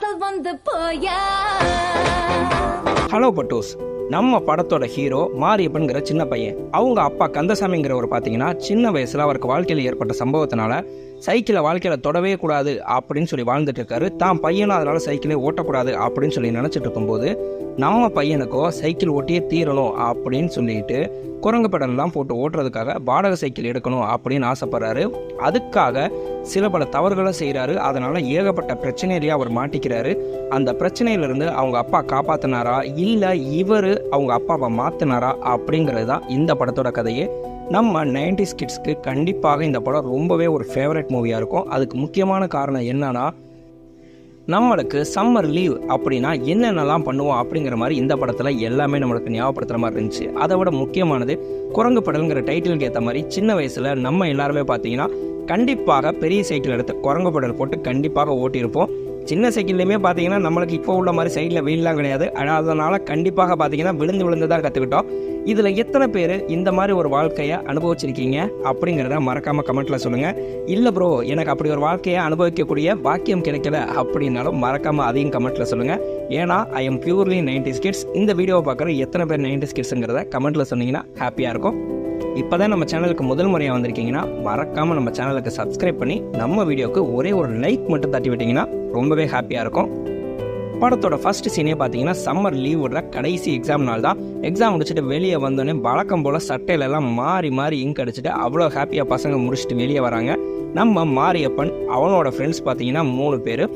வாசல் வந்து போயா. ஹலோ பட்டோஸ், நம்ம படத்தோட ஹீரோ மாரியப்பன்கிற சின்ன பையன். அவங்க அப்பா கந்தசாமிங்கிறவர் பார்த்தீங்கன்னா சின்ன வயசுல அவருக்கு வாழ்க்கையில் ஏற்பட்ட சம்பவத்தினால சைக்கிளை வாழ்க்கையில் தொடவே கூடாது அப்படின்னு சொல்லி வாழ்ந்துட்டு இருக்காரு. தான் பையனும் அதனால சைக்கிளே ஓட்டக்கூடாது அப்படின்னு சொல்லி நினச்சிட்டு இருக்கும்போது நம்ம பையனுக்கோ சைக்கிள் ஓட்டியே தீரணும் அப்படின்னு சொல்லிட்டு குரங்கு பெடல்லாம் போட்டு ஓட்டுறதுக்காக வாடகை சைக்கிள் எடுக்கணும் அப்படின்னு ஆசைப்படுறாரு. அதுக்காக சில பல தவறுகளை செய்கிறாரு. அதனால ஏகப்பட்ட பிரச்சனையிலேயே அவர் மாட்டிக்கிறாரு. அந்த பிரச்சனையிலிருந்து அவங்க அப்பா காப்பாத்தினாரா இல்லை இவர் அவங்க அப்பாவை மாற்றினாரா அப்படிங்கிறது தான் இந்த படத்தோட கதையே. நம்ம 90s கிட்ஸ்க்கு கண்டிப்பாக இந்த படம் ரொம்பவே ஒரு ஃபேவரட் மூவியாக இருக்கும். அதுக்கு முக்கியமான காரணம் என்னன்னா, நம்மளுக்கு சம்மர் லீவ் அப்படின்னா என்னென்னலாம் பண்ணுவோம் அப்படிங்கிற மாதிரி இந்த படத்தில் எல்லாமே நம்மளுக்கு ஞாபகப்படுத்துகிற மாதிரி இருந்துச்சு. அதை விட முக்கியமானது குரங்கு படல்ங்கிற டைட்டிலுக்கு ஏற்ற மாதிரி சின்ன வயசில் நம்ம எல்லாருமே பார்த்தீங்கன்னா கண்டிப்பாக பெரிய சைக்கிள் எடுத்து குரங்கு படல் போட்டு கண்டிப்பாக ஓட்டியிருப்போம். சின்ன சைக்கிள்லையுமே பார்த்தீங்கன்னா நம்மளுக்கு இப்போ உள்ள மாதிரி சைடில் வெயிலாம் கிடையாது. அதனால் கண்டிப்பாக பார்த்தீங்கன்னா விழுந்து தான் கற்றுக்கிட்டோம். இதில் எத்தனை பேர் இந்த மாதிரி ஒரு வாழ்க்கையை அனுபவிச்சிருக்கீங்க அப்படிங்கிறத மறக்காமல் கமெண்ட்டில் சொல்லுங்கள். இல்லை ப்ரோ, எனக்கு அப்படி ஒரு வாழ்க்கையை அனுபவிக்கக்கூடிய பாக்கியம் கிடைக்கல அப்படின்னாலும் மறக்காமல் அதையும் கமெண்ட்டில் சொல்லுங்கள். ஏன்னா I am purely 90s kids. இந்த வீடியோவை பார்க்குற எத்தனை பேர் 90s கிட்ஸுங்கிறத கமெண்ட்டில் சொன்னீங்கன்னா ஹாப்பியாக இருக்கும். இப்போ தான் நம்ம சேனலுக்கு முதல் முறையாக வந்திருக்கீங்கன்னா மறக்காமல் நம்ம சேனலுக்கு சப்ஸ்கிரைப் பண்ணி நம்ம வீடியோவுக்கு ஒரே ஒரு லைக் மட்டும் தட்டி விட்டிங்கன்னா ரொம்பவே ஹாப்பியாக இருக்கும். படத்தோட ஃபர்ஸ்ட் சீனே பார்த்தீங்கன்னா சம்மர் லீவ் விடுற கடைசி எக்ஸாம் நாள் தான். எக்ஸாம் முடிச்சுட்டு வெளியே வந்தோடனே வழக்கம் போல் சட்டையிலெல்லாம் மாறி இங்க் அடிச்சுட்டு அவ்வளோ ஹாப்பியாக பசங்க முடிச்சுட்டு வெளியே வராங்க. நம்ம மாரியப்பன் அவனோட ஃப்ரெண்ட்ஸ் பார்த்தீங்கன்னா 3 பேர்.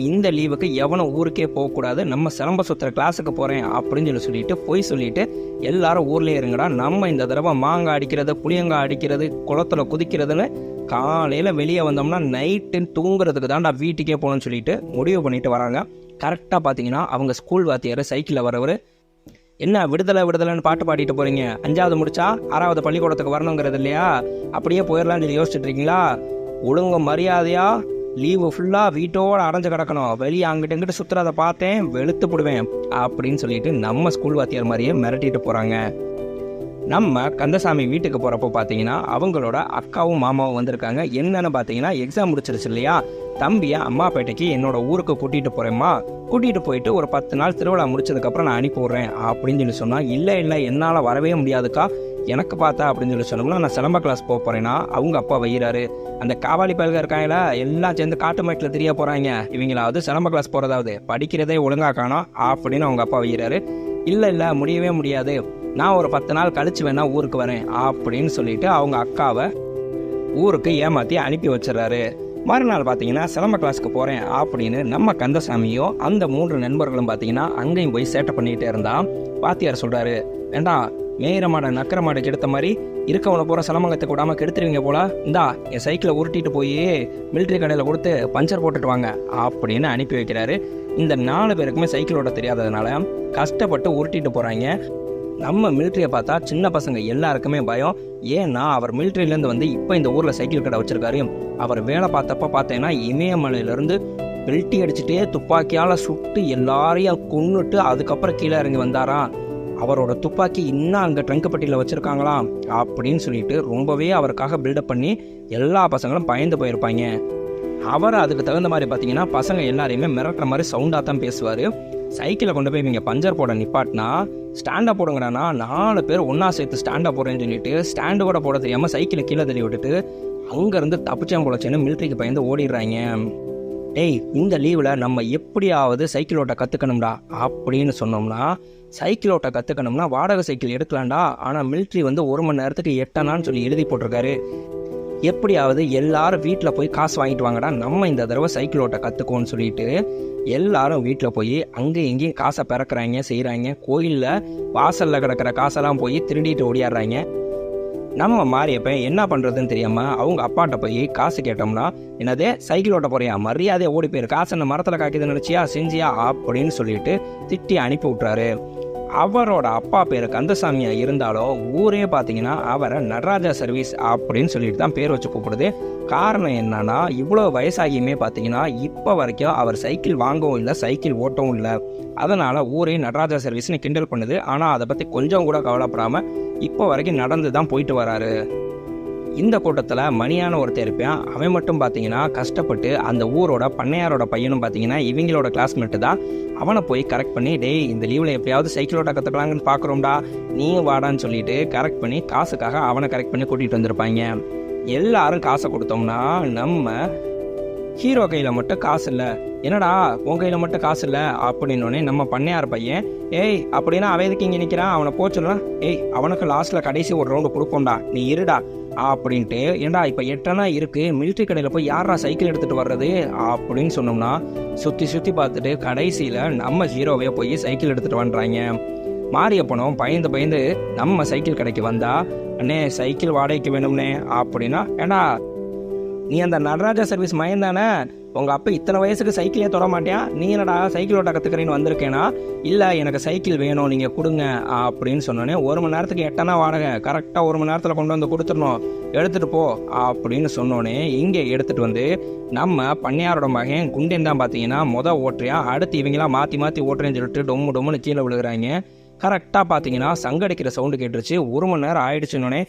இந்த லீவுக்கு எவனும் ஊருக்கே போகக்கூடாது, நம்ம சிலம்ப சுற்றுற கிளாஸுக்கு போகிறேன் அப்படின்னு சொல்லிட்டு போய் சொல்லிட்டு எல்லாரும் ஊர்லேயே இருங்கடா, நம்ம இந்த தடவை மாங்காய் அடிக்கிறது புளியங்காய் அடிக்கிறது குளத்துல குதிக்கிறதுன்னு காலையில் வெளியே வந்தோம்னா நைட்டு தூங்குறதுக்கு தான்டா வீட்டுக்கே போகணும்னு சொல்லிட்டு முடிவு பண்ணிட்டு வராங்க. கரெக்டாக பார்த்தீங்கன்னா அவங்க ஸ்கூல் வாத்தியார் சைக்கிளில் வரவர், என்ன விடுதலைன்னு பாட்டு பாடிட்டு போகிறீங்க, 5வது முடிச்சா 6வது பள்ளிக்கூடத்துக்கு வரணுங்கிறது இல்லையா, அப்படியே போயிடலாம்னு சொல்லி யோசிச்சுட்டு இருக்கீங்களா, ஒழுங்கு மரியாதையா லீவு ஃபுல்லாக வீட்டோட அடைஞ்சு கிடக்கணும், வெளியே அங்கிட்ட இங்கிட்ட சுற்றுறத பார்த்தேன் வெளுத்து போடுவேன் அப்படின்னு சொல்லிட்டு நம்ம ஸ்கூல் வாத்தியார் மாதிரியே மிரட்டிட்டு போகிறாங்க. நம்ம கந்தசாமி வீட்டுக்கு போகிறப்போ பார்த்தீங்கன்னா அவங்களோட அக்காவும் மாமாவும் வந்திருக்காங்க. என்னன்னு பார்த்தீங்கன்னா எக்ஸாம் முடிச்சிருச்சு இல்லையா, தம்பியை அம்மாப்பேட்டைக்கு என்னோட ஊருக்கு கூட்டிகிட்டு போகிறேம்மா, கூட்டிகிட்டு போயிட்டு ஒரு 10 நாள் திருவிழா முடிச்சதுக்கப்புறம் நான் அனுப்பி விட்றேன் அப்படின்னு சொல்லி சொன்னால், இல்லை என்னால் வரவே முடியாதுக்கா, எனக்கு பார்த்தா அப்படின்னு சொல்லி சொன்னோம்னா நான் சிலம்ப கிளாஸ் போக போகிறேன்னா அவங்க அப்பா வைகிறாரு. அந்த காவாலி பல்க இருக்காங்களா எல்லாம் சேர்ந்து காட்டு மேட்டில் தெரிய போகிறாங்க, இவங்களாவது சிலம்ப கிளாஸ் போகிறதாவது படிக்கிறதே ஒழுங்காக காணோம் அப்படின்னு அவங்க அப்பா வைகிறாரு. இல்லை முடியவே முடியாது, நான் ஒரு 10 நாள் கழிச்சு வேணா ஊருக்கு வரேன் அப்படின்னு சொல்லிட்டு அவங்க அக்காவை ஊருக்கு ஏமாற்றி அனுப்பி வச்சிடறாரு. மறுநாள் பார்த்தீங்கன்னா சிலம்ப கிளாஸுக்கு போகிறேன் அப்படின்னு நம்ம கந்தசாமியும் அந்த 3 நண்பர்களும் பார்த்தீங்கன்னா அங்கேயும் போய் சேட்டை பண்ணிகிட்டே இருந்தான். வாத்தியார் சொல்கிறாரு, வேண்டாம் மேயிற மாடை நக்கிற மாடு கெடுத்த மாதிரி இருக்கவனை போகிற சிலம்பங்கத்துக்கு விடாமல் கெடுத்துருவீங்க போல, இந்தா என் சைக்கிளை உருட்டிட்டு போய் மிலிட்ரி கடையில் கொடுத்து பஞ்சர் போட்டுட்டு வாங்க அப்படின்னு அனுப்பி வைக்கிறாரு. இந்த 4 பேருக்குமே சைக்கிள் ஓட்ட தெரியாததுனால கஷ்டப்பட்டு உருட்டிட்டு போகிறாங்க. நம்ம மிலிட்ரியை பார்த்தா சின்ன பசங்க எல்லாருக்குமே பயம். ஏன்னா அவர் மிலிட்ரியிலேருந்து வந்து இப்போ இந்த ஊரில் சைக்கிள் கடை வச்சிருக்காரு. அவர் வேலை பார்த்தப்ப பார்த்தீங்கன்னா இமயமலையிலேருந்து பெல்ட்டி அடிச்சுட்டே துப்பாக்கியால் சுட்டு எல்லாரையும் கொன்னுட்டு அதுக்கப்புறம் கீழே இறங்கி வந்தாராம். அவரோட துப்பாக்கி இன்னும் அங்கே ட்ரங்க் வச்சுருக்காங்களாம் அப்படின்னு சொல்லிட்டு ரொம்பவே அவருக்காக பில்டப் பண்ணி எல்லா பசங்களும் பயந்து போயிருப்பாங்க. அவர் அதுக்கு தகுந்த மாதிரி பார்த்தீங்கன்னா பசங்க எல்லாரையுமே மிரட்டுற மாதிரி சவுண்டாக தான் பேசுவார். சைக்கிளை கொண்டு போய் இவங்க பஞ்சர் போட நிப்பாட்டினா ஸ்டாண்டை போடுங்கிறானா 4 பேர் ஒன்றா சேர்த்து ஸ்டாண்டை போடுறேன்னு சொல்லிட்டு ஸ்டாண்டு கூட போட தெரியாமல் சைக்கிளை கீழே தள்ளி விட்டுட்டு அங்கேருந்து தப்பிச்சாங்க போலச்சேன்னு மிலிட்ரிக்கு பயந்து ஓடிடுறாங்க. இந்த லீவில் நம்ம எப்படியாவது சைக்கிள் ஓட்ட கற்றுக்கணும்டா அப்படின்னு சொன்னோம்னா, சைக்கிள் ஓட்ட கற்றுக்கணும்னா வாடகை சைக்கிள் எடுக்கலாம்டா, ஆனால் மிலிட்ரி வந்து 1 மணி நேரத்துக்கு 8 அணான்னு சொல்லி எழுதி போட்டிருக்காரு. எப்படியாவது எல்லாரும் வீட்டில் போய் காசு வாங்கிட்டு வாங்கடா, நம்ம இந்த தடவை சைக்கிள் ஓட்ட கற்றுக்கோன்னு சொல்லிட்டு எல்லாரும் வீட்டில் போய் அங்கே எங்கேயும் காசை பிறக்கிறாங்க செய்கிறாங்க. கோயிலில் வாசலில் கிடக்கிற காசெல்லாம் போய் திருடிட்டு ஓடியாடுறாங்க. நம்ம மாரியப்பன் என்ன பண்ணுறதுன்னு தெரியாமல் அவங்க அப்பாட்ட போய் காசு கேட்டோம்னா, என்னதே சைக்கிள் ஓட்ட போறியா, மரியாதையை ஓடி போயிரு, காசு என்ன மரத்தில் காய்க்குதுன்னு நினச்சியா செஞ்சியா அப்படின்னு சொல்லிட்டு திட்டி அனுப்பி விட்றாரு. அவரோட அப்பா பேர் கந்தசாமியாக இருந்தாலும் ஊரே பார்த்தீங்கன்னா அவரை நடராஜா சர்வீஸ் அப்படின்னு சொல்லிட்டு தான் பேர் வச்சு கூப்பிடுது. காரணம் என்னன்னா, இவ்வளோ வயசாகியுமே பார்த்தீங்கன்னா இப்போ வரைக்கும் அவர் சைக்கிள் வாங்கவும் இல்லை சைக்கிள் ஓட்டவும் இல்லை. அதனால் ஊரே நடராஜா சர்வீஸ்னு கிண்டல் பண்ணுது. ஆனால் அதை பற்றி கொஞ்சம் கூட கவலைப்படாமல் இப்போ வரைக்கும் நடந்து தான் போயிட்டு வராரு. இந்த கூட்டத்தில் மணியான ஒருத்தர் இருப்பான். அவன் மட்டும் பார்த்தீங்கன்னா கஷ்டப்பட்டு அந்த ஊரோட பண்ணையாரோட பையனும் பார்த்தீங்கன்னா இவங்களோட கிளாஸ்மேட்டு தான். அவனை போய் கரெக்ட் பண்ணி, டேய் இந்த லீவில் எப்படியாவது சைக்கிள் ஓட்ட கற்றுக்கலாங்கன்னு பார்க்குறோம்டா, நீயும் வாடான்னு சொல்லிட்டு கரெக்ட் பண்ணி காசுக்காக அவனை கரெக்ட் பண்ணி கூட்டிகிட்டு வந்திருப்பாங்க. எல்லாரும் காசை கொடுத்தோம்னா நம்ம ஹீரோ கையில் மட்டும் காசு இல்லை. என்னடா உன் கையில் மட்டும் காசு இல்லை அப்படின்னோடனே நம்ம பண்ணையார் பையன், ஏய் அப்படின்னா அவன் எதுக்கு இங்கே நிற்கிறான், அவனை போச்சுடலாம், ஏய் அவனுக்கு லாஸ்ட்டில் கடைசி ஒரு ரவுண்டு கொடுப்போம்டா, நீ இருடா அப்படின்ட்டு. ஏண்டா இப்போ 8 இருக்குது, மிலிட்ரி கடையில் போய் யாரா சைக்கிள் எடுத்துகிட்டு வர்றது அப்படின்னு சொன்னோம்னா சுற்றி சுற்றி பார்த்துட்டு கடைசியில் நம்ம ஹீரோவே போய் சைக்கிள் எடுத்துகிட்டு வந்துடுறாங்க. மாரியப்பனும் பயந்து நம்ம சைக்கிள் கடைக்கு வந்தா, அண்ணே சைக்கிள் வாடகைக்கு வேணும்னே அப்படின்னா, ஏண்டா நீ அந்த நடராஜா சர்வீஸ் மயம் தானே, உங்கள் அப்பா இத்தனை வயசுக்கு சைக்கிளே தொட மாட்டேன், நீ என்னடா சைக்கிள் ஓட்ட கற்றுக்கிறேன்னு வந்திருக்கேனா, இல்லை எனக்கு சைக்கிள் வேணும் நீங்கள் கொடுங்க அப்படின்னு சொன்னோன்னே, 1 மணி நேரத்துக்கு 8 வாடகை, கரெக்டாக 1 மணி நேரத்தில் கொண்டு வந்து கொடுத்துடணும், எடுத்துகிட்டு போ அப்படின்னு சொன்னோன்னே இங்கே எடுத்துகிட்டு வந்து நம்ம பண்ணையாரோட மகன் குண்டேன் தான் பார்த்தீங்கன்னா ஓட்டுறியா, அடுத்து இவங்களாம் மாற்றி ஓட்டுறேன்னு சொல்லிட்டு டொம்முன்னு கீழே விழுகிறாங்க. கரெக்டாக பார்த்தீங்கன்னா சங்கடிக்கிற சவுண்டு கேட்டுருச்சு. 1 மணி நேரம் ஆயிடுச்சுன்னொன்னே,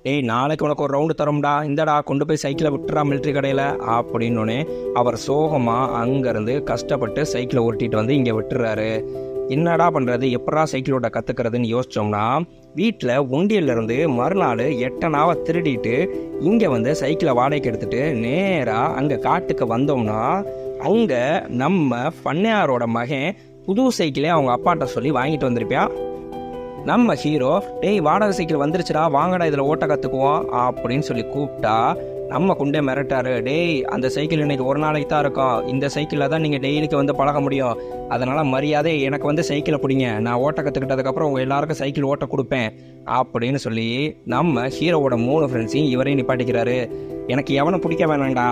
டேய் நாளைக்கு உனக்கு ஒரு ரவுண்டு தரோம்டா, இந்தடா கொண்டு போய் சைக்கிளை விட்டுறா மிலிட்ரி கடையில் அப்படின்னோடனே அவர் சோகமாக அங்கேருந்து கஷ்டப்பட்டு சைக்கிளை ஓட்டிகிட்டு வந்து இங்கே விட்டுறாரு. என்னடா பண்ணுறது, எப்படா சைக்கிள் ஓட்ட கற்றுக்கிறதுன்னு யோசித்தோம்னா, வீட்டில் உண்டியல்லேருந்து மறுநாள் 8 திருடிட்டு இங்கே வந்து சைக்கிளை வாடகைக்கு எடுத்துகிட்டு நேராக அங்கே காட்டுக்கு வந்தோம்னா, அங்கே நம்ம பண்ணையாரோட மகன் புது சைக்கிளே அவங்க அப்பாட்ட சொல்லி வாங்கிட்டு வந்திருப்பான். நம்ம ஹீரோ, டேய் வாடகை சைக்கிள் வந்துருச்சுடா, வாங்கடா இதில் ஓட்ட கற்றுக்குவோம் அப்படின்னு சொல்லி கூப்பிட்டா நம்ம குண்டே மிரட்டாரு, டேய் அந்த சைக்கிள் இன்னைக்கு ஒரு நாளைக்கு தான் இருக்கும், இந்த சைக்கிளில் தான் நீங்கள் டெய்லிக்கு வந்து பழக முடியும், அதனால் மரியாதை எனக்கு வந்து சைக்கிளை பிடிங்க, நான் ஓட்ட கற்றுக்கிட்டதுக்கப்புறம் உங்கள் எல்லாருக்கும் சைக்கிள் ஓட்ட கொடுப்பேன் அப்படின்னு சொல்லி நம்ம ஹீரோவோட 3 ஃப்ரெண்ட்ஸையும் இவரையும் நிப்பாட்டிக்கிறாரு. எனக்கு எவனை பிடிக்க வேணாண்டா,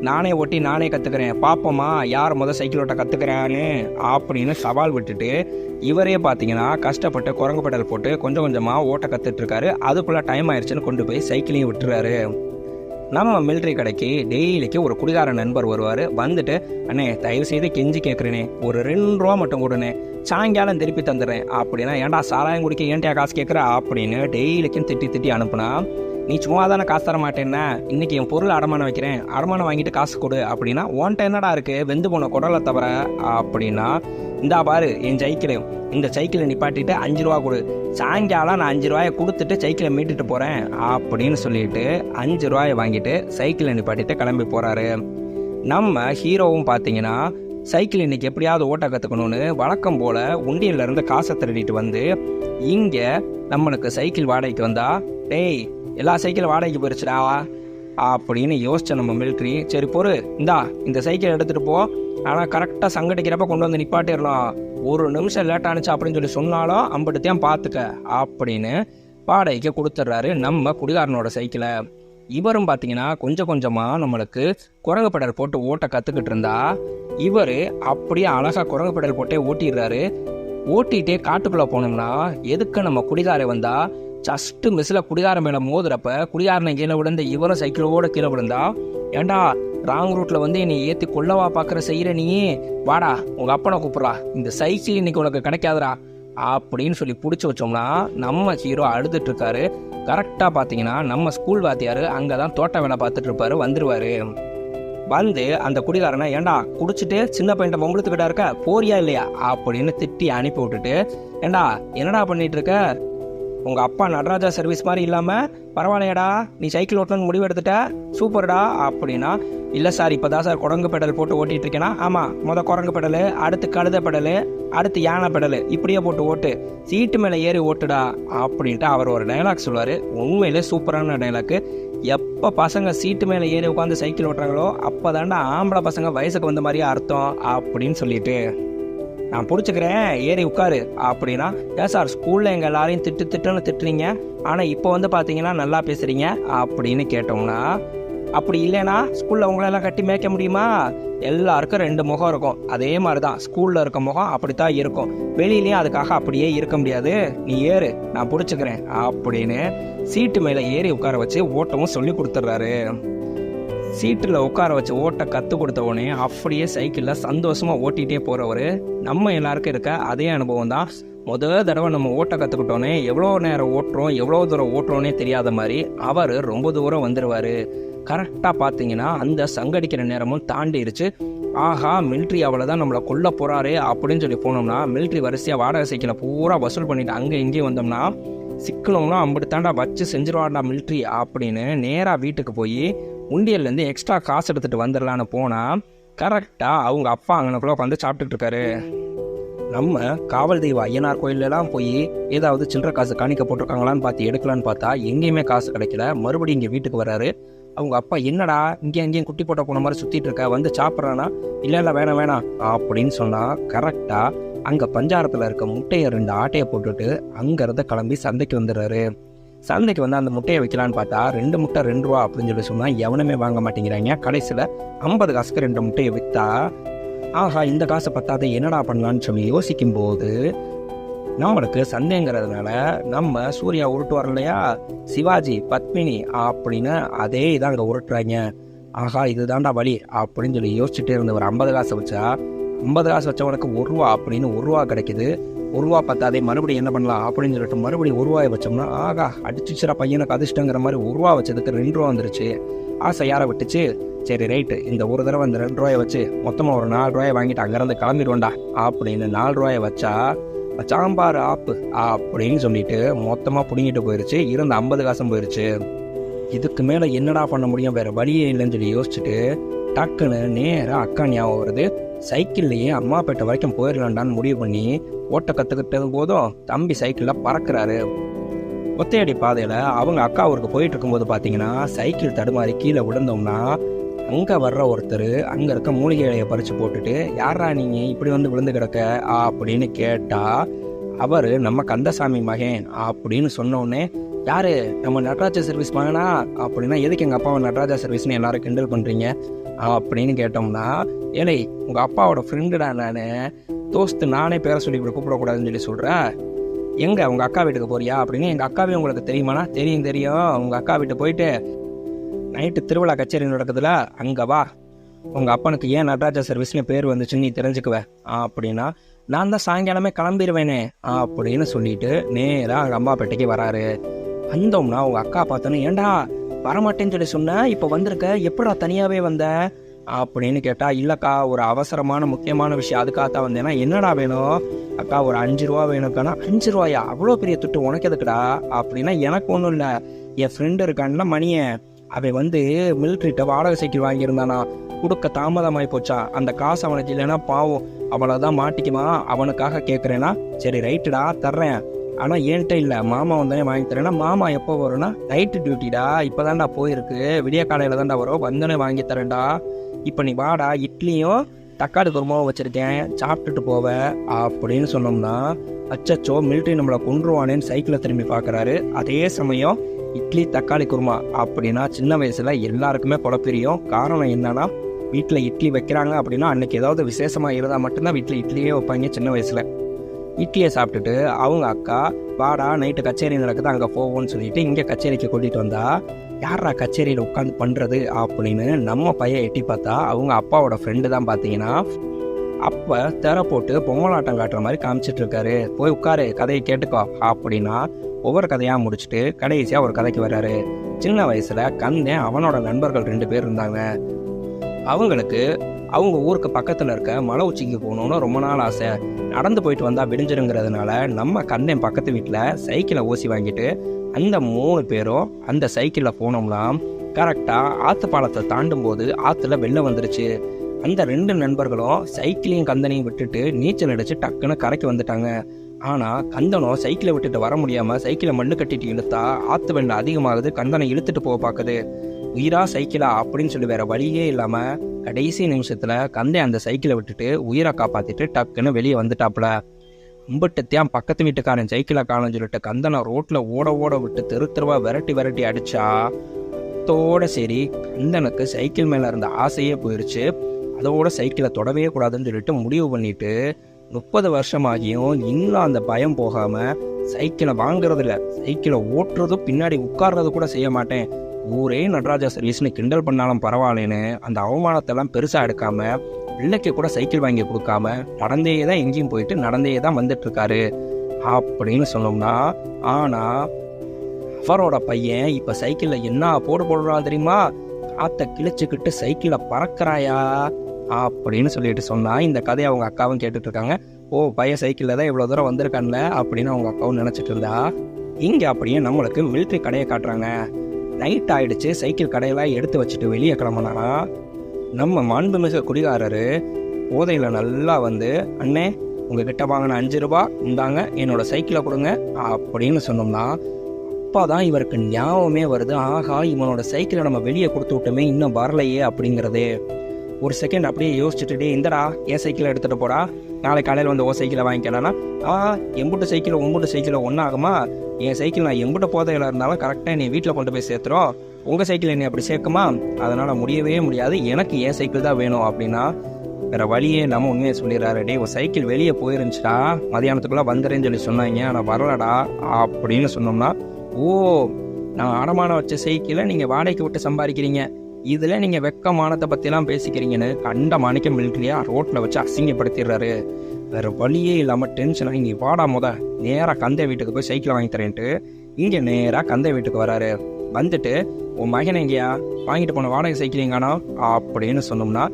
நானே ஓட்டி நானே கற்றுக்கிறேன், பார்ப்போமா யார் சைக்கிள் ஓட்ட கற்றுக்கிறான்னு அப்படின்னு சவால் விட்டுட்டு இவரே பார்த்தீங்கன்னா கஷ்டப்பட்டு குரங்கு பெடல் போட்டு கொஞ்சம் கொஞ்சமாக ஓட்ட கற்றுட்ருக்காரு. அதுக்குள்ளே டைம் ஆயிடுச்சுன்னு கொண்டு போய் சைக்கிளையும் விட்டுறாரு. நம்ம மிலிட்ரி கடைக்கு டெய்லிக்கு ஒரு குடிகார நண்பர் வருவார். வந்துட்டு, அண்ணே தயவு செய்து கெஞ்சி கேட்குறேனே, ஒரு 2 ரூபா மட்டும் கொடுனே, சாயங்காலம் திருப்பி தந்துடுறேன் அப்படின்னா, ஏன்டா சாராயம் குடிக்க ஏன்ட்டியா காசு கேட்குற அப்படின்னு டெய்லிக்கும் திட்டி அனுப்புனா, நீ சும்மா தானே காசு தர மாட்டேன்னா, இன்னைக்கு என் பொருள் அடமானம் வைக்கிறேன், அடமானம் வாங்கிட்டு காசு கொடு அப்படின்னா, உன்ட்ட என்னடா இருக்கு வெந்து போன குடலை தவிர அப்படின்னா, இந்தா பாரு என் சைக்கிளு, இந்த சைக்கிளை நிப்பாட்டிட்டு 5 ரூபா கொடு, சாயங்காலம் நான் 5 ரூபாயை கொடுத்துட்டு சைக்கிளை மீட்டுட்டு போகிறேன் அப்படின்னு சொல்லிட்டு 5 ரூபாயை வாங்கிட்டு சைக்கிளை நிப்பாட்டிட்டு கிளம்பி போகிறாரு. நம்ம ஹீரோவும் பார்த்தீங்கன்னா சைக்கிள் இன்னைக்கு எப்படியாவது ஓட்ட கற்றுக்கணும்னு வழக்கம் போல் உண்டியல்லேருந்து காசை திருடிட்டு வந்து இங்கே நம்மளுக்கு சைக்கிள் வாடகைக்கு வந்தா, டேய் எல்லா சைக்கிளும் வாடகைக்கு போயிடுச்சுடா அப்படின்னு யோசிச்ச நம்ம மிலிட்ரி, சரி பொறு இந்தா இந்த சைக்கிள் எடுத்துகிட்டு போ, ஆனால் கரெக்டாக சங்கடிக்கிறப்ப கொண்டு வந்து நிப்பாட்டிடலாம், 1 நிமிஷம் லேட் ஆனிச்சு அப்படின்னு சொல்லி சொன்னாலும் அம்பிட்டுத்தையும் பார்த்துக்க அப்படின்னு வாடகைக்கு கொடுத்துட்றாரு நம்ம குடிகாரனோட சைக்கிளை. இவரும் பார்த்தீங்கன்னா கொஞ்சம் கொஞ்சமாக நம்மளுக்கு குரங்கு பெடல் போட்டு ஓட்ட கற்றுக்கிட்டு இருந்தா, இவர் அப்படியே அழகாக குரங்கு பெடல் போட்டே ஓட்டிடுறாரு. ஓட்டிகிட்டே காட்டுக்குள்ளே போனோம்னா எதுக்கு நம்ம குடிகாரை வந்தா ஜஸ்ட்டு மிஸ்ஸில் குடிகாரன் மேலே மோதுறப்ப குடிகாரனை கீழே விழுந்த இவரும் சைக்கிளோட கீழே விழுந்தா, ஏண்டா ராங் ரூட்டில் வந்து என்னை ஏற்றி கொள்ளவா பார்க்குற செய்கிற நீ, வாடா உங்கள் அப்பனை கூப்பிட்றா, இந்த சைக்கிள் இன்னைக்கு உனக்கு கிடைக்காதுடா அப்படின்னு சொல்லி பிடிச்சி வச்சோம்னா நம்ம ஹீரோ அழுதுட்டு இருக்காரு. கரெக்டாக பார்த்தீங்கன்னா நம்ம ஸ்கூல் வாத்தியார் அங்கே தான் தோட்ட வேலை பார்த்துட்டு இருப்பாரு. வந்துடுவார். வந்து அந்த குடிகாரனை, ஏண்டா குடிச்சிட்டு சின்ன பையன் பொம்பளத்துக்கிட்டா இருக்க போறியா இல்லையா அப்படின்னு திட்டி அனுப்பி விட்டுட்டு, ஏண்டா என்னடா பண்ணிட்டு இருக்க, உங்கள் அப்பா நடராஜா சர்வீஸ் மாதிரி இல்லாமல் பரவாயில்லையடா, நீ சைக்கிள் ஓட்டணும்னு முடிவு எடுத்துட்ட, சூப்பர்டா அப்படின்னா, இல்லை சார் இப்போ தான் சார் குரங்கு பெடல் போட்டு ஓட்டிகிட்டு இருக்கேனா, ஆமாம் குரங்கு பெடலு, அடுத்து கழுத பெடலு, அடுத்து யானை பெடலு, இப்படியே போட்டு ஓட்டு, சீட்டு மேலே ஏறி ஓட்டுடா அப்படின்ட்டு அவர் ஒரு டைலாக் சொல்லுவார். உண்மையிலே சூப்பரான டைலாக்கு. எப்போ பசங்க சீட்டு மேலே ஏறி உட்காந்து சைக்கிள் ஓட்டுறாங்களோ அப்போ தாண்டா ஆம்பளை பசங்க வயசுக்கு வந்த மாதிரியே அர்த்தம் அப்படின்னு சொல்லிட்டு, நான் பிடிச்சிக்கிறேன் ஏறி உட்காரு அப்படின்னா, ஏன் சார் ஸ்கூலில் எங்கள் எல்லாரையும் திட்டுன்னு திட்டுறீங்க, ஆனால் இப்போ வந்து பார்த்தீங்கன்னா நல்லா பேசுகிறீங்க அப்படின்னு கேட்டோம்னா, அப்படி இல்லைன்னா ஸ்கூலில் உங்களெல்லாம் கட்டி மேய்க்க முடியுமா, எல்லாருக்கும் 2 முகம் இருக்கும், அதே மாதிரி தான் ஸ்கூலில் இருக்க முகம் அப்படித்தான் இருக்கும், வெளியிலையும் அதுக்காக அப்படியே இருக்க முடியாது, நீ ஏறு நான் பிடிச்சிக்கிறேன் அப்படின்னு சீட்டு மேலே ஏறி உட்கார வச்சு ஓட்டவும் சொல்லி கொடுத்துட்றாரு. சீட்டில் உட்கார வச்சு ஓட்ட கற்றுக் கொடுத்த உடனே அப்படியே சைக்கிளில் சந்தோஷமாக ஓட்டிகிட்டே போகிறவர். நம்ம எல்லாருக்கும் இருக்க அதே அனுபவம் தான் முதல் தடவை நம்ம ஓட்ட கற்றுக்கிட்டோன்னே எவ்வளோ நேரம் ஓட்டுறோம் எவ்வளோ தூரம் ஓட்டுறோன்னே தெரியாத மாதிரி அவர் ரொம்ப தூரம் வந்துடுவார். கரெக்டாக பார்த்தீங்கன்னா அந்த சங்கடிக்கிற நேரமும் தாண்டிருச்சு. ஆஹா, மிலிட்ரி அவ்வளோதான் நம்மளை கொல்ல போகிறாரு அப்படின்னு சொல்லி போனோம்னா மிலிட்ரி வரிசையாக வாடகை சைக்கிளை பூரா வசூல் பண்ணிட்டு அங்கே இங்கேயும் வந்தோம்னா சிக்கணும்னா அப்படி தாண்டா வச்சு செஞ்சிருவாண்டா மிலிட்ரி அப்படின்னு நேராக வீட்டுக்கு போய் உண்டியல்லேருந்து எக்ஸ்ட்ரா காசு எடுத்துகிட்டு வந்துடலான்னு போனால் கரெக்டாக அவங்க அப்பா அங்கனக்குள்ளே உட்காந்து சாப்பிட்டுட்டு இருக்காரு. நம்ம காவல் தெய்வ ஐயனார் கோயிலெல்லாம் போய் ஏதாவது சில்லற காசு காணிக்க போட்டிருக்காங்களான்னு பார்த்து எடுக்கலான்னு பார்த்தா எங்கேயுமே காசு கிடைக்கல. மறுபடியும் இங்கே வீட்டுக்கு வர்றாரு. அவங்க அப்பா, என்னடா இங்கே எங்கேயும் குட்டி போட்ட போன மாதிரி சுற்றிட்டு இருக்க, வந்து சாப்பிட்றானா? இல்லை வேணாம் வேணாம் அப்படின்னு சொன்னால் கரெக்டாக அங்கே பஞ்சாரத்தில் இருக்க முட்டையை 2 ஆட்டையை போட்டுட்டு அங்கேருந்து கிளம்பி சந்தைக்கு வந்துடுறாரு. சந்தைக்கு வந்து அந்த முட்டையை வைக்கலான்னு பார்த்தா 2 முட்டை 2 ரூபா அப்படின்னு சொல்லி சொன்னால் எவனுமே வாங்க மாட்டேங்கிறாங்க. கடைசியில் 50 காசுக்கு 2 முட்டையை விற்றா ஆஹா, இந்த காசை பத்தாத என்னடா பண்ணலான்னு சொல்லி யோசிக்கும்போது நம்மளுக்கு சந்தேகங்கிறதுனால நம்ம சூர்யா உருட்டுவார் இல்லையா, சிவாஜி பத்மினி அப்படின்னு அதே இதான் அங்கே உருட்டுறாங்க. ஆஹா, இதுதான்டா வழி அப்படின்னு சொல்லி யோசிச்சுட்டே இருந்த ஒரு 50 காசை வச்சா 50 காசு வச்சவனுக்கு 1 ரூபா அப்படின்னு 1 ரூபா கிடைக்குது. 1 ரூபா பத்தாதே மறுபடியும் என்ன பண்ணலாம் அப்படின்னு சொல்லிட்டு மறுபடியும் 1 ரூபாயை வச்சோம்னா ஆகா, அடிச்சுச்சுரா பையனுக்கு அதிர்ஷ்டங்கிற மாதிரி 1 ரூபா வச்சதுக்கு 2 ரூபா வந்துருச்சு. ஆசை யாரை விட்டுச்சு? சரி ரைட்டு, இந்த ஒரு தடவை இந்த 2 ரூபாயை வச்சு மொத்தமாக ஒரு 4 ரூபாயை வாங்கிட்டு அங்கேருந்து கிளம்பிடுவோண்டா அப்படின்னு 4 ரூபாயை வச்சா சாம்பார் ஆப்பு அப்படின்னு சொல்லிட்டு மொத்தமாக பிடிங்கிட்டு போயிடுச்சு. இருந்த 50 காசும் போயிடுச்சு. இதுக்கு மேலே என்னடா பண்ண முடியும், வேறு வழியே இல்லைன்னு சொல்லி யோசிச்சுட்டு டக்குன்னு நேராக அக்கா ஞாபகம் வருது. சைக்கிள்லேயே அம்மாப்பேட்டை வரைக்கும் போயிடலான்டான்னு முடிவு பண்ணி ஓட்ட கற்றுக்கிட்டது போதும் தம்பி சைக்கிளில் பறக்கிறாரு. ஒத்தையடி பாதையில் அவங்க அக்கா ஊருக்கு போயிட்டு இருக்கும்போது பார்த்தீங்கன்னா சைக்கிள் தடுமாறி கீழே விழுந்தோம்னா அங்கே வர்ற ஒருத்தர் அங்கே இருக்க மூலிகை இலையை பறித்து போட்டுட்டு, யாரா நீங்கள் இப்படி வந்து விழுந்து கிடக்க அப்படின்னு கேட்டால் அவர் நம்ம கந்தசாமி மகன் அப்படின்னு சொன்னோடனே, யார் நம்ம நடராஜா சர்வீஸ் மகனா அப்படின்னா, எதுக்கு எங்கள் அப்பாவை நடராஜா சர்வீஸ்னு எல்லாரும் கிண்டல் பண்ணுறீங்க அப்படின்னு கேட்டோம்னா, ஏழை உங்கள் அப்பாவோட ஃப்ரெண்டுடா நான், தோஸ்து நானே பேரை சொல்லி இப்படி கூப்பிடக்கூடாதுன்னு சொல்லி சொல்கிறேன். எங்கே உங்கள் அக்கா வீட்டுக்கு போறியா அப்படின்னு, எங்கள் அக்காவே உங்களுக்கு தெரியுமாண்ணா? தெரியும். உங்கள் அக்கா வீட்டு போயிட்டு நைட்டு திருவிழா கச்சேரி நடக்குதுல, அங்கே வா. உங்கள் அப்பனுக்கு ஏன் நடராஜா சர்வீஸ்னு பேர் வந்துச்சுன்னு நீ தெரிஞ்சுக்குவேன் அப்படின்னா, நான் தான் சாயங்காலமே கிளம்பிடுவேனே அப்படின்னு சொல்லிட்டு நேராக அங்கே அம்மாப்பேட்டைக்கு வராரு. வந்தோம்னா உங்கள் அக்கா பார்த்தோன்னே, ஏண்டா வரமாட்டேன்னு சொல்லி சொன்னேன், இப்போ வந்திருக்க, எப்படா தனியாகவே வந்த அப்படின்னு கேட்டால், இல்லைக்கா ஒரு அவசரமான முக்கியமான விஷயம் அதுக்காகத்தான் வந்தேன்னா. என்னடா வேணும்? அக்கா ஒரு 5 ரூபா வேணும்க்கானா. 5 ரூபாயா? அவ்வளோ பெரிய துட்டு உனக்கு எதுக்குடா அப்படின்னா, எனக்கு ஒன்றும் இல்லை, என் ஃப்ரெண்டு இருக்கான்ல மணியை, அவன் வந்து மிலிட்ரிட்ட வாடகை சைக்கிள் வாங்கியிருந்தானா, கொடுக்க தாமதமாகி போச்சா, அந்த காசு அவனுக்கு இல்லைன்னா பாவம் அவ்வளோதான் மாட்டிக்குமா, அவனுக்காக கேட்குறேன்னா. சரி ரைட்டுடா தர்றேன், ஆனால் என்கிட்ட இல்லை, மாமா வந்தோடனே வாங்கி தரேன்னா. மாமா எப்போ வரும்னா, நைட்டு டியூட்டிடா, இப்போ தான்டா போயிருக்கு, விடிய காலையில் தான்டா வரும், வந்தோடனே வாங்கி தரேன்டா. இப்போ நீ வாடா, இட்லியும் தக்காளி குருமாவும் வச்சுருக்கேன், சாப்பிட்டுட்டு போவேன் அப்படின்னு சொன்னோம்னா, அச்சச்சோ மிலிட்ரி நம்மளை கொன்றுவானேன்னு சைக்கிளை திரும்பி பார்க்குறாரு. அதே சமயம் இட்லி தக்காளி குருமா அப்படின்னா சின்ன வயசில் எல்லாருக்குமே குழப்பிரியும். காரணம் என்னன்னா, வீட்டில் இட்லி வைக்கிறாங்க அப்படின்னா அன்றைக்கி ஏதாவது விசேஷமாக இருந்தால் மட்டும்தான் வீட்டில் இட்லியே வைப்பாங்க சின்ன வயசில். இட்லியை சாப்பிட்டுட்டு அவங்க அக்கா, வாடா நைட்டு கச்சேரி நடக்குது அங்கே போவோம்னு சொல்லிட்டு இங்கே கச்சேரிக்கு கூட்டிகிட்டு வந்தா, யாரா கச்சேரியில் உட்காந்து பண்ணுறது அப்படின்னு நம்ம பையன் எட்டி பார்த்தா அவங்க அப்பாவோட ஃப்ரெண்டு தான். பார்த்தீங்கன்னா அப்போ திரை போட்டு பொம்மலாட்டம் காட்டுற மாதிரி காமிச்சிட்டு இருக்காரு. போய் உட்காரு, கதையை கேட்டுக்கோ அப்படின்னா ஒவ்வொரு கதையாக முடிச்சுட்டு கடைசியாக ஒரு கதைக்கு வர்றாரு. சின்ன வயசில் கந்தன் அவனோட நண்பர்கள் 2 பேர் இருந்தாங்க. அவங்களுக்கு அவங்க ஊருக்கு பக்கத்தில் இருக்க மலை உச்சிக்கு போகணுன்னு ரொம்ப நாள் ஆசை. நடந்து போயிட்டு வந்தால் விடிஞ்சிருங்கிறதுனால நம்ம கந்தன் பக்கத்து வீட்டில் சைக்கிளை ஓசி வாங்கிட்டு அந்த 3 பேரும் அந்த சைக்கிளில் போனோம்னா கரெக்டாக ஆற்று பாலத்தை தாண்டும் போது ஆற்றுல வெள்ளம் வந்துருச்சு. அந்த 2 நண்பர்களும் சைக்கிளையும் கந்தனையும் விட்டுட்டு நீச்சல் அடித்து டக்குன்னு கரைக்கு வந்துட்டாங்க. ஆனால் கந்தனோ சைக்கிளை விட்டுட்டு வர முடியாமல் சைக்கிளை மண்ணு கட்டிட்டு இழுத்தா ஆற்று வெள்ளம் அதிகமாகுது. கந்தனை இழுத்துட்டு போக பார்க்குது. உயிரா சைக்கிளா அப்படின்னு சொல்லி வேற வழியே இல்லாமல் கடைசி நிமிஷத்தில் கந்தன் அந்த சைக்கிளை விட்டுட்டு உயிரை காப்பாற்றிட்டு டக்குன்னு வெளியே வந்துட்டாப்புல. அம்பிட்டுத்தியான் பக்கத்து வீட்டுக்காரன் சைக்கிளை காணும் சொல்லிட்டு கந்தனை ரோட்டில் ஓட விட்டு தெருவா விரட்டி அடிச்சா அதோட சரி கந்தனுக்கு சைக்கிள் மேலே இருந்த ஆசையே போயிடுச்சு. அதோட சைக்கிளை தொடவே கூடாதுன்னு சொல்லிட்டு முடிவு பண்ணிட்டு 30 வருஷமாகியும் இன்னும் அந்த பயம் போகாமல் சைக்கிளை வாங்குறதில்ல, சைக்கிளை ஓட்டுறதும் பின்னாடி உட்கார்றது கூட செய்ய மாட்டேன், ஊரே நடராஜா சர்வீஸ்னு கிண்டல் பண்ணாலும் பரவாயில்லைன்னு அந்த அவமானத்தெல்லாம் பெருசாக எடுக்காமல் பிள்ளைக்கு கூட சைக்கிள் வாங்கி கொடுக்காம நடந்தே தான் எங்கேயும் போயிட்டு நடந்தே தான் வந்துட்டு இருக்காரு. அப்படின்னு சொன்னோம்னா, ஆனால் அவரோட பையன் இப்போ சைக்கிளில் என்ன போடுறான் தெரியுமா? காற்றை கிழிச்சுக்கிட்டு சைக்கிளில் பறக்கிறாயா அப்படின்னு சொல்லிட்டு சொன்னால் இந்த கதையை அவங்க அக்காவும் கேட்டுட்டு இருக்காங்க. ஓ, பையன் சைக்கிளில் தான் இவ்வளோ தூரம் வந்திருக்கான்ல அப்படின்னு அவங்க அக்காவும் நினச்சிட்டு இருந்தா, இங்கே அப்படியே நம்மளுக்கு மிலிட்ரி கடையை காட்டுறாங்க. நைட் ஆகிடுச்சு, சைக்கிள் கடையெல்லாம் எடுத்து வச்சுட்டு வெளியே கிளம்புனா நம்ம மாண்புமிகு குடிகாரரு போதையில் நல்லா வந்து, அண்ணே உங்ககிட்ட வாங்கின 5 ரூபா இந்தாங்க, என்னோட சைக்கிளை கொடுங்க அப்படின்னு சொன்னோம்னா, அப்போ தான் இவருக்கு ஞாபகமே வருது, ஆகா இவனோட சைக்கிளை நம்ம வெளியே கொடுத்து விட்டோமே, இன்னும் வரலையே அப்படிங்கிறது. ஒரு செகண்ட் அப்படியே யோசிச்சுட்டு, இந்தடா என் சைக்கிளை எடுத்துகிட்டு போடா, நாளை காலையில் வந்து ஓ சைக்கிளை வாங்கிக்கலாம்னா, எம்புட்டு சைக்கிளை உம்புட்டு சைக்கிளை ஒன்றாகுமா? என் சைக்கிள் நான் எம்புட்டு போதையில் இருந்தாலும் கரெக்டாக நீ வீட்டில் கொண்டு போய் சேர்த்துறோம், உங்கள் சைக்கிள் என்னை அப்படி சேர்க்குமா? அதனால் முடியவே முடியாது, எனக்கு என் சைக்கிள் தான் வேணும் அப்படின்னா வேறு வழியே நம்ம உண்மையை சொல்லிடுறாரு. டே, ஒரு சைக்கிள் வெளியே போயிருந்துச்சுடா, மதியானத்துக்குள்ளே வந்துடுறேன்னு சொல்லி சொன்னாங்க, ஆனால் வரலடா அப்படின்னு சொன்னோம்னா, ஓ, நான் அடமானம் வச்ச சைக்கிளை நீங்கள் வாடகைக்கு விட்டு சம்பாதிக்கிறீங்க, இதில் நீங்கள் வெக்கமானத்தை பற்றிலாம் பேசிக்கிறீங்கன்னு கண்ட மாணிக்க மிலிட்ரியாக ரோட்டில் வச்சு அசிங்கப்படுத்திடுறாரு. வேறு வழியே இல்லாமல் டென்ஷனாக இங்கே வாடா நேராக கந்தை வீட்டுக்கு போய் சைக்கிளை வாங்கி தரேன்ட்டு இங்கே நேராக கந்தை வீட்டுக்கு வராரு. வந்துட்டு, உன் மகனை எங்கேயா வாங்கிட்டு போன வாடகை சைக்கிள் எங்கானோ அப்படின்னு சொன்னோம்னா,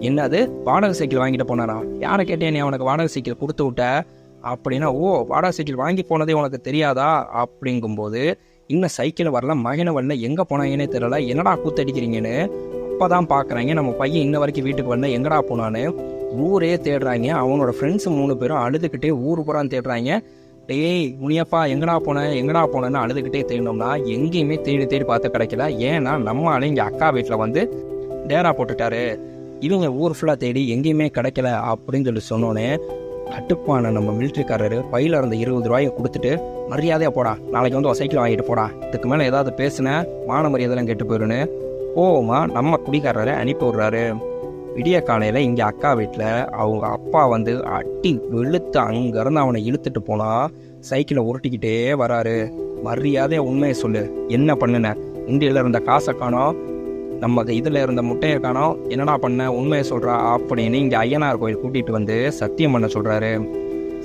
என்னது வாடகை சைக்கிள் வாங்கிட்டு போனானா? யாரை கேட்டேன் நீ அவனுக்கு வாடகை சைக்கிள் கொடுத்து விட்ட அப்படின்னா, ஓ, வாடகை சைக்கிள் வாங்கி போனதே உனக்கு தெரியாதா அப்படிங்கும்போது, இன்னும் சைக்கிள் வரல, மகனை வரல, எங்கே போனாங்கன்னே தெரியல, என்னடா கூத்தடிக்கிறீங்கன்னு அப்போ தான் பார்க்குறாங்க. நம்ம பையன் இன்ன வரைக்கும் வீட்டுக்கு வரல, எங்கடா போனான்னு ஊரே தேடுறாங்க. அவனோட ஃப்ரெண்ட்ஸ் 3 பேரும் அழுதுகிட்டே ஊர் புறான்னு தேடுறாங்க. டேய் முனியப்பா எங்கடா போனேன்னு அழுதுகிட்டே தேடினோம்னா எங்கேயுமே தேடி பார்த்து கிடைக்கல. ஏன்னா நம்ம ஆளு இங்கே அக்கா வீட்டில் வந்து டேரா போட்டுட்டாரு. இவங்க ஊர் ஃபுல்லாக தேடி எங்கேயுமே கிடைக்கல அப்படின்னு சொல்லி சொன்னோன்னே, கட்டுப்பான நம்ம மிலிட்ரிக்காரரு பையில இருந்த 20 ரூபாயை கொடுத்துட்டு, மரியாதையாக போடா, நாளைக்கு வந்து சைக்கிள் வாங்கிட்டு போடா, இதுக்கு மேலே ஏதாவது பேசுன மான மரியாதைலாம் கெட்டு போயிடுன்னு கோவமா நம்ம குடிக்காரரை அனுப்பி விடுறாரு. விடிய காலையில் இங்கே அக்கா வீட்டில் அவங்க அப்பா வந்து அட்டி வெளுத்து அங்கேருந்து அவனை இழுத்துட்டு போனால் சைக்கிளை உருட்டிக்கிட்டே வராரு. மரியாதையாக உண்மையை சொல்லு, என்ன பண்ணுன? இந்தியில் இருந்த காசை காணோம், நம்ம இதில் இருந்த முட்டையை காணோம், என்னடா பண்ண, உண்மையை சொல்கிறா அப்படின்னு இங்கே ஐயனார் கோயில் கூட்டிகிட்டு வந்து சத்தியம் பண்ண சொல்கிறாரு.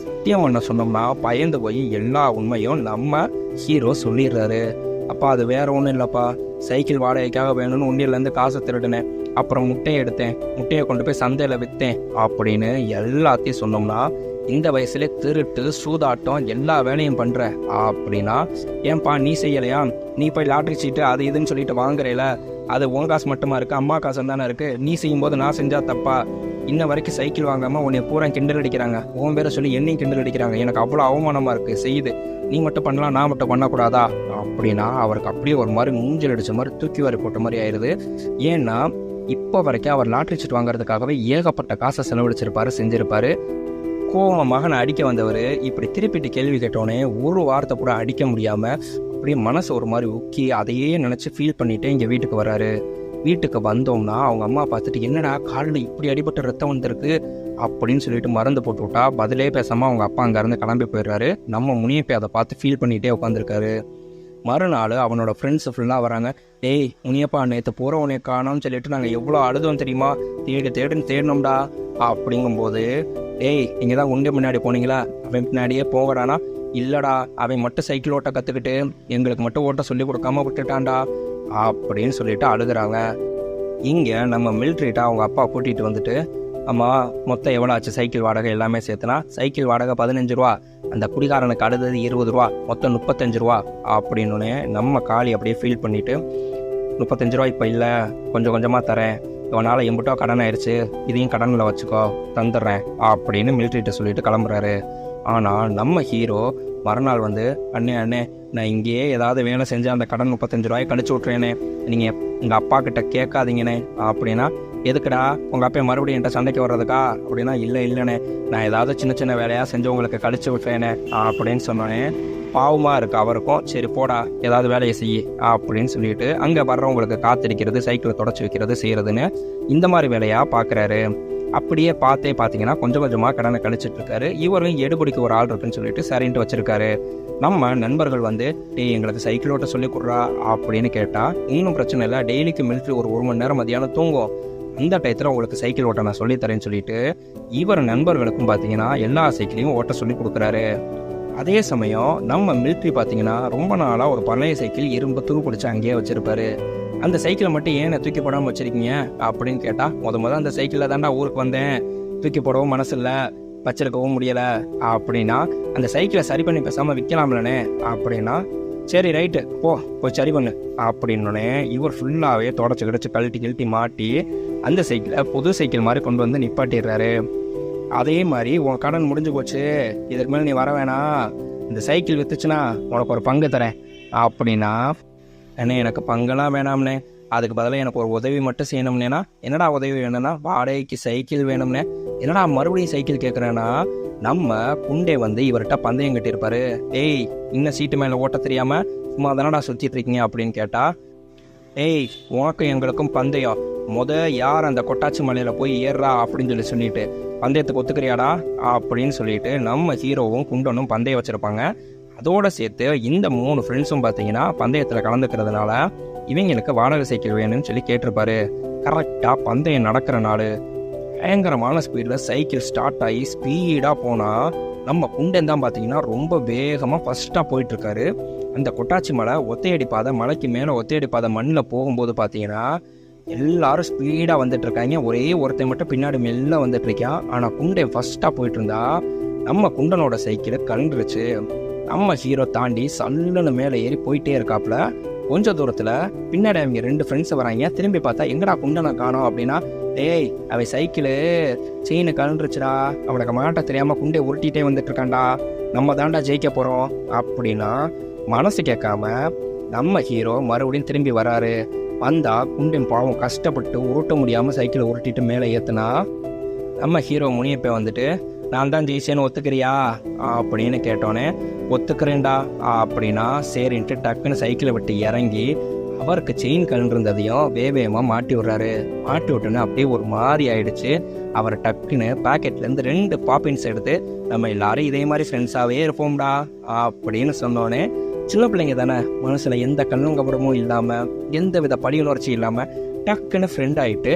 சத்தியம் பண்ண சொன்னோம்னா பயந்து போய் எல்லா உண்மையும் நம்ம ஹீரோ சொல்லிடுறாரு. அப்பா அது வேற ஒன்றும் இல்லைப்பா, சைக்கிள் வாடகைக்காக வேணும்னு உண்டியிலேருந்து காசை திருடினேன், அப்புறம் முட்டையை எடுத்தேன், முட்டையை கொண்டு போய் சந்தையில் விற்றேன் அப்படின்னு எல்லாத்தையும் சொன்னோம்னா, இந்த வயசுல திருட்டு சூதாட்டம் எல்லா வேலையும் பண்ணுற அப்படின்னா, ஏன்பா நீ செய்யலையா? நீ போய் லாட்ரி சீட்டு அது இதுன்னு சொல்லிட்டு வாங்குறேல, அது உன் காசு மட்டுமா இருக்குது, அம்மா காசு தானே இருக்குது, நீ செய்யும்போது நான் செஞ்சா தப்பா? இன்ன வரைக்கும் சைக்கிள் வாங்காமல் உன்னை பூரா கிண்டல் அடிக்கிறாங்க, உன் பேரை சொல்லி என்னையும் கிண்டல் அடிக்கிறாங்க, எனக்கு அவ்வளோ அவமானமாக இருக்குது, செய்யுது, நீ மட்டும் பண்ணலாம் நான் மட்டும் பண்ணக்கூடாதா அப்படின்னா அவருக்கு அப்படியே ஒரு மாதிரி மூஞ்சல் அடித்த மாதிரி தூக்கி வாரி போட்ட மாதிரி ஆயிடுது. ஏன்னா இப்போ வரைக்கும் அவர் லாட்ரி சீட் வாங்குறதுக்காகவே ஏகப்பட்ட காசை செலவழிச்சிருப்பாரு, செஞ்சிருப்பாரு. கோவம் மகனை அடிக்க வந்தவர் இப்படி திருப்பிட்டு கேள்வி கேட்டோன்னே ஒரு வார்த்தை கூட அடிக்க முடியாமல் அப்படியே மனசு ஒரு மாதிரி உக்கி அதையே நினச்சி ஃபீல் பண்ணிட்டு இங்கே வீட்டுக்கு வராரு. வீட்டுக்கு வந்தோம்னா அவங்க அம்மா பார்த்துட்டு, என்னடா காலில் இப்படி அடிபட்டு ரத்தம் வந்திருக்கு அப்படின்னு சொல்லிட்டு மருந்து போட்டு விட்டா பதிலே பேசாமல் அவங்க அப்பா அங்கேருந்து கிளம்பி போயிடுறாரு. நம்ம முனியப்பை அதை பார்த்து ஃபீல் பண்ணிகிட்டே உட்காந்துருக்காரு. மறுநாள் அவனோட ஃப்ரெண்ட்ஸு ஃபுல்லாக வராங்க. டேய் முனியப்பா, நேற்று போகிறவனே காணோம்னு சொல்லிட்டு நாங்கள் எவ்வளோ அழுதோம் தெரியுமா, தேடுன்னு தேடணும்டா அப்படிங்கும்போது, டேய் நீங்கள் தான் உண்டு முன்னாடி போனீங்களா, அவன் பின்னாடியே போகடானா, இல்லைடா அவன் மட்டும் சைக்கிள் ஓட்ட கற்றுக்கிட்டு எங்களுக்கு மட்டும் ஓட்ட சொல்லி கொடுக்காம விட்டுட்டான்டா அப்படின்னு சொல்லிட்டு அழுகுறாங்க. இங்கே நம்ம மிலிட்ரிட்ட அவங்க அப்பா கூட்டிகிட்டு வந்துட்டு, அம்மா மொத்தம் எவ்வளோ ஆச்சு சைக்கிள் வாடகை எல்லாமே சேர்த்துனா? சைக்கிள் வாடகை 15 ரூபா, அந்த குடிகாரனுக்கு அடுத்தது 20 ரூபா, மொத்தம் 35 ரூபா அப்படின்னு நம்ம காளி அப்படியே ஃபீல் பண்ணிவிட்டு, 35 ரூபா இப்போ இல்லை, கொஞ்சம் கொஞ்சமாக தரேன், இவனால் எம்பிட்டோ கடன் ஆயிடுச்சு, இதையும் கடனில் வச்சுக்கோ, தந்துடுறேன் அப்படின்னு மிலிட்ரிட்ட சொல்லிட்டு கிளம்புறாரு. ஆனால் நம்ம ஹீரோ மறுநாள் வந்து, அண்ணே நான் இங்கேயே ஏதாவது வேலை செஞ்சு அந்த கடன் 35 ரூபாய் கழிச்சு விட்றேனே, நீங்கள் எங்கள் அப்பா கிட்ட கேட்காதீங்கண்ணே அப்படின்னா, எதுக்குடா உங்கள் அப்பா மறுபடியும் என்கிட்ட சண்டைக்கு வர்றதுக்கா அப்படின்னா, இல்லைண்ணே நான் ஏதாவது சின்ன வேலையாக செஞ்சு உங்களுக்கு கழிச்சு விட்றேனே அப்படின்னு சொன்னோன்னே பாவமாக இருக்குது அவருக்கும். சரி போடா ஏதாவது வேலையை செய்யி அப்படின்னு சொல்லிட்டு அங்கே வர்றவங்களுக்கு காத்திருக்கிறது, சைக்கிளை தொடச்சி வைக்கிறது செய்கிறதுன்னு இந்த மாதிரி வேலையாக பார்க்குறாரு. அப்படியே பார்த்தீங்கன்னா கொஞ்சம் கொஞ்சமாக கடனை கழிச்சிட்டு இருக்காரு. இவரும் எடுபடிக்கு ஒரு ஆள் இருக்குன்னு சொல்லிட்டு சரின்ட்டு வச்சிருக்காரு. நம்ம நண்பர்கள் வந்து, டேய் எங்களுக்கு சைக்கிள் ஓட்ட சொல்லி கொடுறா அப்படின்னு கேட்டால், இன்னும் பிரச்சனை இல்லை, டெய்லிக்கு மிலிட்ரி ஒரு 1 மணி நேரம் மதியானம் தூங்கும், அந்த டயத்தில் உங்களுக்கு சைக்கிள் ஓட்ட நான் சொல்லித்தரேன்னு சொல்லிட்டு இவர் நண்பர்களுக்கும் பார்த்தீங்கன்னா எல்லா சைக்கிளையும் ஓட்ட சொல்லி கொடுக்குறாரு. அதே சமயம் நம்ம மிலிட்ரி பார்த்தீங்கன்னா ரொம்ப நாளாக ஒரு பழைய சைக்கிள் இரும்பு துரு பிடிச்சி அங்கேயே வச்சுருப்பாரு. அந்த சைக்கிளை மட்டும் ஏன் தூக்கி போடாமல் வச்சுருக்கீங்க அப்படின்னு கேட்டால், முத அந்த சைக்கிளில் தாண்டா ஊருக்கு வந்தேன், தூக்கி போடவும் மனசு இல்லை, வச்சிருக்கவும் முடியலை அப்படின்னா, அந்த சைக்கிளை சரி பண்ணி பேசாமல் விற்கலாம்லனே அப்படின்னா, சரி ரைட்டு போய் சரி பண்ணு அப்படின்னோடனே இவர் ஃபுல்லாகவே தொடச்சி கிடச்சி கழட்டி மாட்டி அந்த சைக்கிளை புது சைக்கிள் மாதிரி கொண்டு வந்து நிப்பாட்டிடுறாரு. அதே மாதிரி உன் கடன் முடிஞ்சு போச்சு, இதற்கு மேலே நீ வர வேணாம், இந்த சைக்கிள் விற்றுச்சுன்னா உனக்கு ஒரு பங்கு தரேன் அப்படின்னா, அண்ணே எனக்கு பங்கெல்லாம் வேணாம்னே, அதுக்கு பதிலாக எனக்கு ஒரு உதவி மட்டும் செய்யணும்னேனா, என்னடா உதவி வேணும்னா வாடகைக்கு சைக்கிள் வேணும்னே. என்னடா மறுபடியும் சைக்கிள் கேட்குறேன்னா, நம்ம குண்டே வந்து இவர்கிட்ட பந்தயம் கட்டியிருப்பாரு. ஏய் இன்னும் சீட்டு மேலே ஓட்ட தெரியாமல் சும்மா தானடா சுற்றிட்டு இருக்கீங்க அப்படின்னு கேட்டா, ஏய் உனக்கும் எங்களுக்கும் பந்தயம், யார் அந்த கொட்டாச்சி மலையில் போய் ஏறுறா அப்படின்னு சொல்லிட்டு பந்தயத்துக்கு ஒத்துக்கிறியாடா அப்படின்னு சொல்லிட்டு நம்ம ஹீரோவும் குண்டனும் பந்தயம் வச்சுருப்பாங்க. அதோடு சேர்த்து இந்த 3 ஃப்ரெண்ட்ஸும் பார்த்தீங்கன்னா பந்தயத்தில் கலந்துக்கிறதுனால இவங்களுக்கு வாடகை சைக்கிள் வேணும்னு சொல்லி கேட்டிருப்பாரு. கரெக்டாக பந்தயம் நடக்கிற நாள் பயங்கரமான ஸ்பீடில் சைக்கிள் ஸ்டார்ட் ஆகி ஸ்பீடாக போனால் நம்ம குண்டன் தான் பார்த்தீங்கன்னா ரொம்ப வேகமாக ஃபஸ்ட்டாக போயிட்டுருக்காரு. அந்த கொட்டாச்சி மலை ஒத்தையடி பாதை, மலைக்கு மேலே ஒத்தையடி பாதை மண்ணில் போகும்போது பார்த்தீங்கன்னா எல்லாரும் ஸ்பீடாக வந்துட்டு இருக்காங்க. ஒரே ஒருத்தன் மட்டும் பின்னாடி மெல்ல வந்துட்டு இருக்கான். ஆனால் குண்டன் ஃபஸ்ட்டாக போயிட்டு இருந்தா நம்ம குண்டனோட சைக்கிளை கலண்டுருச்சு. நம்ம ஹீரோ தாண்டி சல்லுன்னு மேலே ஏறி போயிட்டே இருக்காப்புல. கொஞ்சம் தூரத்தில் பின்னாடி அவங்க 2 ஃப்ரெண்ட்ஸ் வராங்க. திரும்பி பார்த்தா எங்கடா குண்டனை காணோம் அப்படின்னா, டேய் அவை சைக்கிளு செயினு கலண்டுருச்சுடா, அவனுக்கு மாட்ட தெரியாமல் குண்டை உருட்டிகிட்டே வந்துட்டு இருக்கான்டா, நம்ம தாண்டா ஜெயிக்க போகிறோம் அப்படின்னா மனசு கேட்காம நம்ம ஹீரோ மறுபடியும் திரும்பி வராரு. வந்தா குண்டின் பாவம் கஷ்டப்பட்டு உருட்ட முடியாமல் சைக்கிளை உருட்டிட்டு மேலே ஏற்றுனா நம்ம ஹீரோ முனியப்பை வந்துட்டு, நான் தான் ஜெயிச்சேன்னு ஒத்துக்கிறியா அப்படின்னு கேட்டோன்னே, ஒத்துக்கிறேன்டா அப்படின்னா சரின்ட்டு டக்குன்னு சைக்கிளை விட்டு இறங்கி அவருக்கு செயின் கலண்டிருந்ததையும் வேகமாக மாட்டி விட்றாரு. மாட்டி விட்டோன்னே அப்படியே ஒரு மாதிரி ஆயிடுச்சு. அவர் டக்குன்னு பாக்கெட்லேருந்து 2 பாப்பின்ஸ் எடுத்து, நம்ம எல்லாரும் இதே மாதிரி ஃப்ரெண்ட்ஸாகவே இருப்போம்டா அப்படின்னு சொன்னோன்னே, சின்ன பிள்ளைங்க தானே, மனசில் எந்த கண்ணுங்கபுறமும் இல்லாமல் எந்த வித பழி உணர்ச்சி இல்லாமல் டக்குன்னு ஃப்ரெண்ட் ஆகிட்டு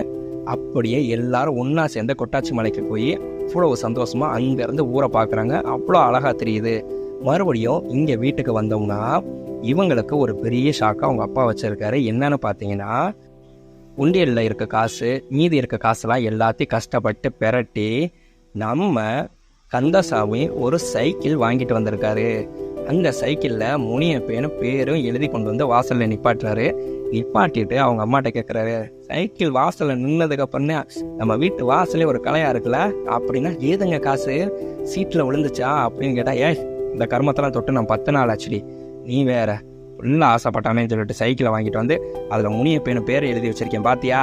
அப்படியே எல்லாரும் ஒன்றா சேர்ந்து கொட்டாச்சி மலைக்கு போய் அவ்வளோ சந்தோஷமாக அங்கேருந்து ஊரை பார்க்குறாங்க. அவ்வளோ அழகாக தெரியுது. மறுபடியும் இங்கே வீட்டுக்கு வந்தோம்னா இவங்களுக்கு ஒரு பெரிய ஷாக்காக அவங்க அப்பா வச்சுருக்காரு. என்னன்னு பார்த்தீங்கன்னா, உண்டியலில் இருக்க காசு, மீதி இருக்க காசெல்லாம் எல்லாத்தையும் கஷ்டப்பட்டு பெரட்டி நம்ம கந்தசாமி ஒரு சைக்கிள் வாங்கிட்டு வந்திருக்காரு. அந்த சைக்கிளில் முனியப்பேன்னு பேரும் எழுதி கொண்டு வந்து வாசலில் நிப்பாட்டுறாரு. நிப்பாட்டிட்டு அவங்க அம்மாட்ட கேட்குறாரு, சைக்கிள் வாசலில் நின்னதுக்கப்புறம் நம்ம வீட்டு வாசலே ஒரு கலையாக இருக்குல்ல அப்படின்னா, ஏதுங்க காசு சீட்டில் விழுந்துச்சா அப்படின்னு கேட்டால், இந்த கர்மத்தெல்லாம் தொட்டு நான் 10 நாள் ஆச்சுடி, நீ வேற ஃபுல்லாக ஆசைப்பட்டானேன்னு சொல்லிட்டு சைக்கிளை வாங்கிட்டு வந்து அதில் முனியப்பேன்னு பேரை எழுதி வச்சிருக்கேன் பாத்தியா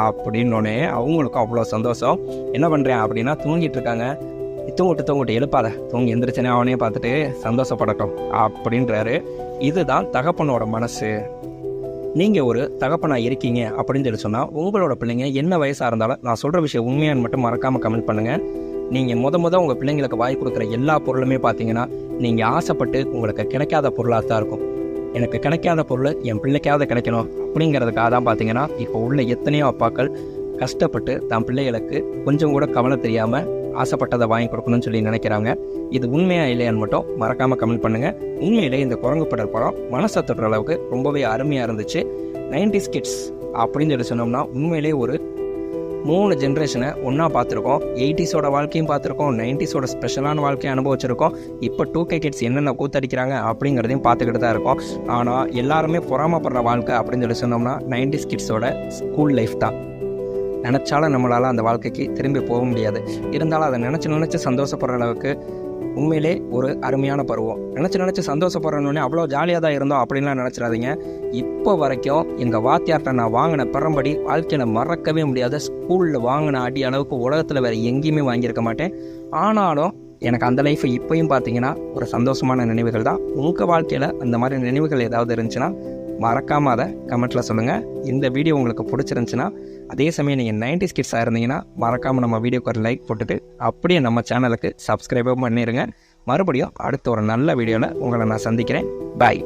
அப்படின்னோடனே அவங்களுக்கும் அவ்வளோ சந்தோஷம். என்ன பண்ணுறேன் அப்படின்னா, தூங்கிட்டு இருக்காங்க. தூங்கிட்டு எழுப்பாத, தூங்கி எந்திரிச்சனே அவனே பார்த்துட்டு சந்தோஷப்படட்டும் அப்படின்றாரு. இதுதான் தகப்பனோட மனசு. நீங்கள் ஒரு தகப்பனாக இருக்கீங்க அப்படின்னு சொல்லி சொன்னால், உங்களோட பிள்ளைங்க என்ன வயசாக இருந்தாலும் நான் சொல்கிற விஷயம் உண்மையானு மட்டும் மறக்காமல் கமெண்ட் பண்ணுங்கள். நீங்கள் உங்கள் பிள்ளைங்களுக்கு வாய் கொடுக்குற எல்லா பொருளுமே பார்த்தீங்கன்னா நீங்கள் ஆசைப்பட்டு உங்களுக்கு கிடைக்காத பொருளாக தான் இருக்கும். எனக்கு கிடைக்காத பொருள் என் பிள்ளைக்காவது கிடைக்கணும் அப்படிங்கிறதுக்காக தான் பார்த்தீங்கன்னா இப்போ உள்ள எத்தனையோ அப்பாக்கள் கஷ்டப்பட்டு தன் பிள்ளைகளுக்கு கொஞ்சம் கூட கவலை தெரியாமல் ஆசைப்பட்டதை வாங்கி கொடுக்கணும்னு சொல்லி நினைக்கிறாங்க. இது உண்மையா இல்லையான்னு மட்டும் மறக்காமல் கமெண்ட் பண்ணுங்கள். உண்மையிலே இந்த குரங்கு படல் படம் மனசை தொடுற அளவுக்கு ரொம்பவே அருமையாக இருந்துச்சு. 90s கிட்ஸ் அப்படின்னு சொல்லி சொன்னோம்னா உண்மையிலே ஒரு 3 ஜென்ரேஷனை ஒன்றா பார்த்துருக்கோம். 80ஸோட வாழ்க்கையும் பார்த்துருக்கோம், 90ஸோட ஸ்பெஷலான வாழ்க்கையை அனுபவிச்சிருக்கோம். இப்போ 2K கிட்ஸ் என்னென்ன கூத்தடிக்கிறாங்க அப்படிங்கிறதையும் பார்த்துக்கிட்டு தான் இருக்கோம். ஆனால் எல்லாருமே பொறாமப்படுற வாழ்க்கை அப்படின்னு சொல்லி சொன்னோம்னா 90s கிட்ஸோட ஸ்கூல் லைஃப் தான். நினச்சாலும் நம்மளால் அந்த வாழ்க்கைக்கு திரும்பி போக முடியாது. இருந்தாலும் அதை நினச்சி சந்தோஷப்படுற அளவுக்கு உண்மையிலே ஒரு அருமையான பருவம். நினச்சி சந்தோஷப்படுறோன்னே அவ்வளோ ஜாலியாக தான் இருந்தோம் அப்படின்லாம் நினச்சிடாதீங்க. இப்போ வரைக்கும் எங்கள் வாத்தியார்கிட்ட நான் வாங்கின பெறம்படி வாழ்க்கையில் மறக்கவே முடியாத ஸ்கூலில் வாங்கின அடி அளவுக்கு உலகத்தில் வேறு எங்கேயுமே வாங்கியிருக்க மாட்டேன். ஆனாலும் எனக்கு அந்த லைஃப்பை இப்போயும் பார்த்தீங்கன்னா ஒரு சந்தோஷமான நினைவுகள் தான். உங்கள் வாழ்க்கையில் அந்த மாதிரி நினைவுகள் ஏதாவது இருந்துச்சுன்னா மறக்காமல் அதை கமெண்ட்டில் சொல்லுங்கள். இந்த வீடியோ உங்களுக்கு பிடிச்சிருந்துச்சுன்னா, அதே சமயம் நீங்கள் 90s கிட்ஸாக இருந்தீங்கன்னா மறக்காமல் நம்ம வீடியோக்கு ஒரு லைக் போட்டுட்டு அப்படியே நம்ம சேனலுக்கு சப்ஸ்கிரைபும் பண்ணிடுங்க. மறுபடியும் அடுத்த ஒரு நல்ல வீடியோவில் உங்களை நான் சந்திக்கிறேன். பாய்.